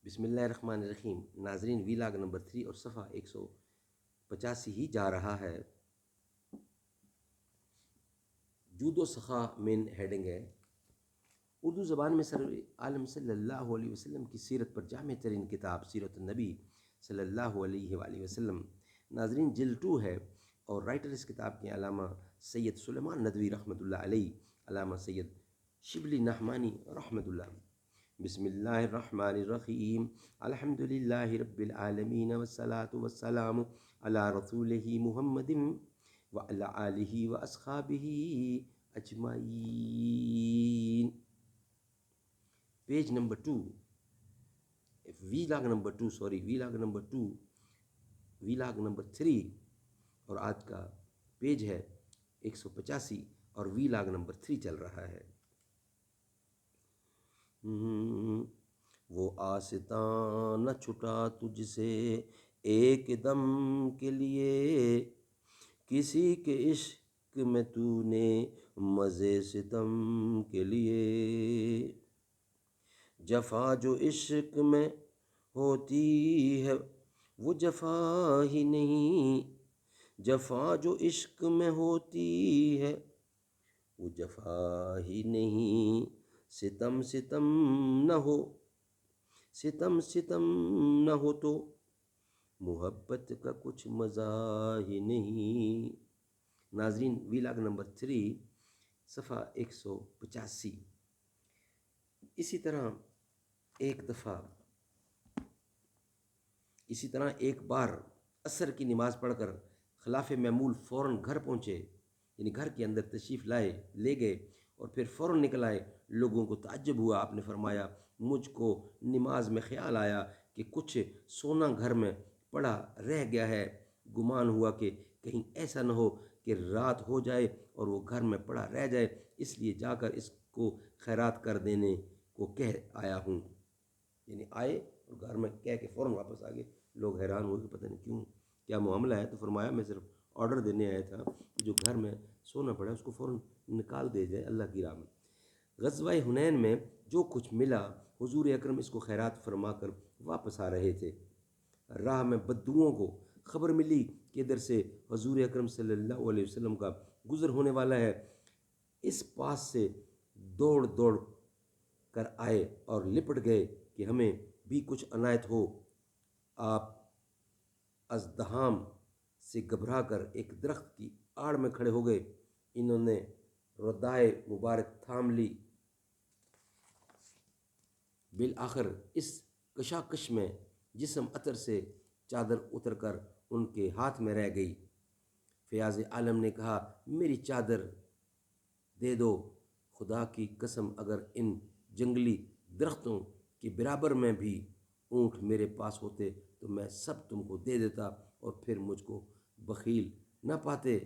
بسم اللہ الرحمن الرحیم۔ ناظرین، ویلاگ نمبر 3 اور صفحہ 185 ہی جا رہا ہے۔ جود و سخا مین ہیڈنگ ہے۔ اردو زبان میں سرور عالم صلی اللہ علیہ وسلم کی سیرت پر جامع ترین کتاب سیرت النبی صلی اللہ علیہ وآلہ وسلم ناظرین جلد 2 ہے، اور رائٹر اس کتاب کے علامہ سید سلیمان ندوی رحمۃ اللہ علیہ، علامہ سید شبلی نحمانی رحمۃ اللہ۔ بسم اللہ الرحمن الرحیم، الحمد للہ رب العالمین والصلاة والسلام علی رسولہ محمد وعلی آلہ واصحابہ اجمعین۔ پیج نمبر 2، ویلاگ نمبر 3، اور آج کا پیج ہے 185 اور ویلاگ نمبر 3 چل رہا ہے۔ وہ آستاں نہ چھٹا تجھ سے ایک دم کے لیے، کسی کے عشق میں تو نے مزے ستم کے لیے۔ جفا جو عشق میں ہوتی ہے وہ جفا ہی نہیں، جفا جو عشق میں ہوتی ہے وہ جفا ہی نہیں۔ ستم ستم نہ ہو، ستم ستم نہ ہو تو محبت کا کچھ مزہ ہی نہیں۔ ناظرین، ویلاگ نمبر 3 صفحہ 185۔ اسی طرح ایک بار عصر کی نماز پڑھ کر خلاف معمول فوراً گھر پہنچے، یعنی گھر کے اندر تشریف لے گئے اور پھر فوراً نکل آئے۔ لوگوں کو تعجب ہوا۔ آپ نے فرمایا، مجھ کو نماز میں خیال آیا کہ کچھ سونا گھر میں پڑا رہ گیا ہے، گمان ہوا کہ کہیں ایسا نہ ہو کہ رات ہو جائے اور وہ گھر میں پڑا رہ جائے، اس لیے جا کر اس کو خیرات کر دینے کو کہہ آیا ہوں۔ یعنی آئے اور گھر میں کہہ کے فوراً واپس آ گئے۔ لوگ حیران ہوئے کہ پتہ نہیں کیوں، کیا معاملہ ہے؟ تو فرمایا، میں صرف آرڈر دینے آیا تھا کہ جو گھر میں سونا پڑا اس کو فوراً نکال دے جائے اللہ کی راہ میں۔ غزوہ حنین میں جو کچھ ملا، حضور اکرم اس کو خیرات فرما کر واپس آ رہے تھے۔ راہ میں بدوؤں کو خبر ملی کہ ادھر سے حضور اکرم صلی اللہ علیہ وسلم کا گزر ہونے والا ہے۔ اس پاس سے دوڑ کر آئے اور لپٹ گئے کہ ہمیں بھی کچھ عنایت ہو۔ آپ ازدحام سے گھبرا کر ایک درخت کی آڑ میں کھڑے ہو گئے۔ انہوں نے ردائے مبارک تھام لی۔ بالآخر اس کشاکش میں جسم عطر سے چادر اتر کر ان کے ہاتھ میں رہ گئی۔ فیاض عالم نے کہا، میری چادر دے دو، خدا کی قسم اگر ان جنگلی درختوں کے برابر میں بھی اونٹ میرے پاس ہوتے تو میں سب تم کو دے دیتا، اور پھر مجھ کو بخیل نہ پاتے،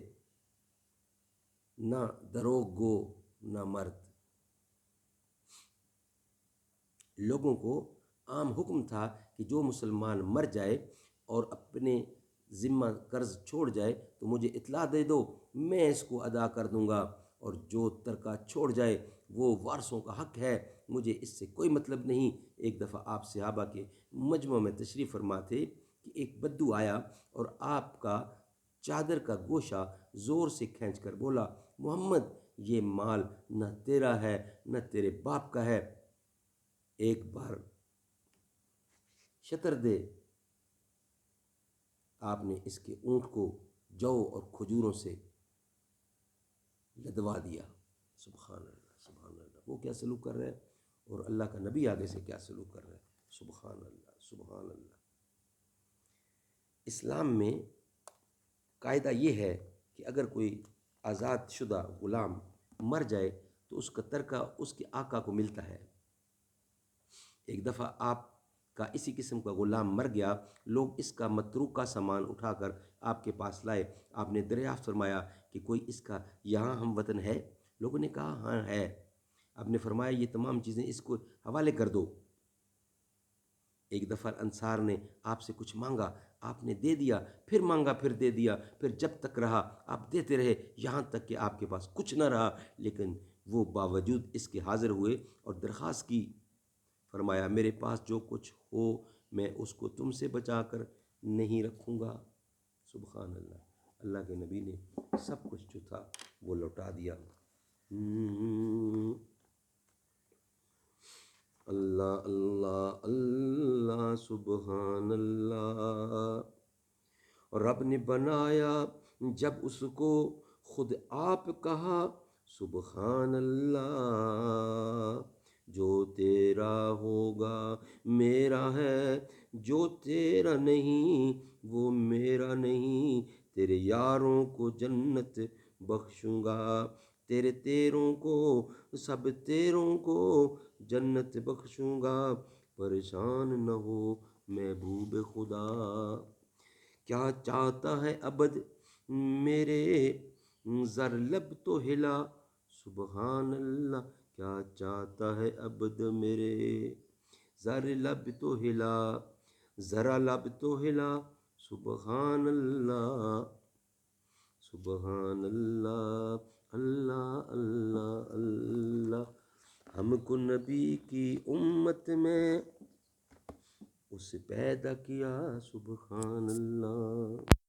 نہ دروغ گو نہ مرد۔ لوگوں کو عام حکم تھا کہ جو مسلمان مر جائے اور اپنے ذمہ قرض چھوڑ جائے تو مجھے اطلاع دے دو، میں اس کو ادا کر دوں گا، اور جو ترکہ چھوڑ جائے وہ وارثوں کا حق ہے، مجھے اس سے کوئی مطلب نہیں۔ ایک دفعہ آپ صحابہ کے مجمع میں تشریف فرما تھے کہ ایک بدو آیا اور آپ کا چادر کا گوشہ زور سے کھینچ کر بولا، محمد، یہ مال نہ تیرا ہے نہ تیرے باپ کا ہے، ایک بار شطر دے۔ آپ نے اس کے اونٹ کو جو اور کھجوروں سے لدوا دیا۔ سبحان اللہ، سبحان اللہ، وہ کیا سلوک کر رہے ہیں اور اللہ کا نبی آگے سے کیا سلوک کر رہے ہیں۔ سبحان اللہ، سبحان اللہ۔ اسلام میں قاعدہ یہ ہے کہ اگر کوئی آزاد شدہ غلام مر جائے تو اس کا ترکہ اس کے آقا کو ملتا ہے۔ ایک دفعہ آپ کا اسی قسم کا غلام مر گیا، لوگ اس کا متروکہ سامان اٹھا کر آپ کے پاس لائے۔ آپ نے دریافت فرمایا کہ کوئی اس کا یہاں ہم وطن ہے؟ لوگوں نے کہا ہاں ہے۔ آپ نے فرمایا، یہ تمام چیزیں اس کو حوالے کر دو۔ ایک دفعہ انصار نے آپ سے کچھ مانگا، آپ نے دے دیا، پھر مانگا، پھر دے دیا، پھر جب تک رہا آپ دیتے رہے، یہاں تک کہ آپ کے پاس کچھ نہ رہا، لیکن وہ باوجود اس کے حاضر ہوئے اور درخواست کی۔ فرمایا میرے پاس جو کچھ ہو میں اس کو تم سے بچا کر نہیں رکھوں گا۔ سبحان اللہ، اللہ کے نبی نے سب کچھ جو تھا وہ لوٹا دیا۔ اللہ اللہ اللہ سبحان اللہ۔ اور رب نے بنایا جب اس کو خود آپ کہا سبحان اللہ۔ جو تیرا ہوگا میرا ہے، جو تیرا نہیں وہ میرا نہیں۔ تیرے یاروں کو جنت بخشوں گا، تیرے تیروں کو سب تیروں کو جنت بخشوں گا۔ پریشان نہ ہو محبوب خدا، کیا چاہتا ہے ابد میرے زر لب تو ہلا۔ سبحان اللہ، کیا چاہتا ہے ابد میرے زر لب تو ہلا، ذرا لب تو ہلا۔ سبحان اللہ سبحان اللہ اللہ اللہ اللہ۔ ہم کو نبی کی امت میں اسے پیدا کیا سبحان اللہ۔